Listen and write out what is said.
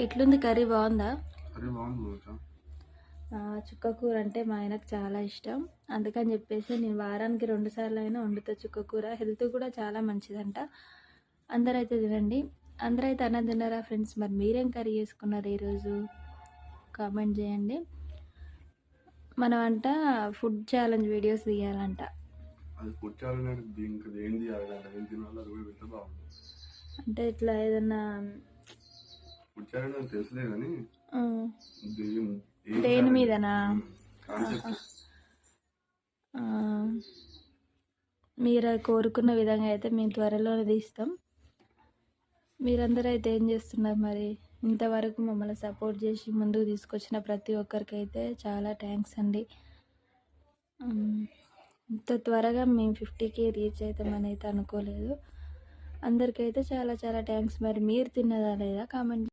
ఎట్లుంది కర్రీ? బాగుందా? కర్రీ బాగుంది. చుక్క కూర అంటే మా ఆయనకు చాలా ఇష్టం. అందుకని చెప్పేసి నేను వారానికి 2 సార్లు అయినా వండుతా చుక్క కూర. హెల్త్ కూడా చాలా మంచిదంట. అందరైతే తినండి. అందరైతే అన్నం తిన్నారా ఫ్రెండ్స్? మరి మీరేం కర్రీ చేసుకున్నారు ఈరోజు? కామెంట్ చేయండి. మనం అంట ఫుడ్ ఛాలెంజ్ వీడియోస్ తీయాలంట. అది ఫుడ్ ఛాలెంజ్ దీనికి ఏంది ఏం తినాలో అది కూడా పెడితే బాగుంది. అంటే ఇట్లా ఏదన్నా ఫుడ్ ఛాలెంజ్ అని తెలుసులే కానీ దేని మీదనా? మీరు కోరుకున్న విధంగా అయితే మేము త్వరలోనే తీస్తాం. మీరందరూ అయితే ఏం చేస్తున్నారు మరి? ఇంతవరకు మమ్మల్ని సపోర్ట్ చేసి ముందుకు తీసుకొచ్చిన ప్రతి ఒక్కరికి అయితే చాలా థ్యాంక్స్ అండి. ఇంత త్వరగా మేము 50K రీచ్ అవుతామని అయితే అనుకోలేదు. అందరికైతే చాలా చాలా థ్యాంక్స్. మరి మీరు తిన్నదా లేదా కామెంట్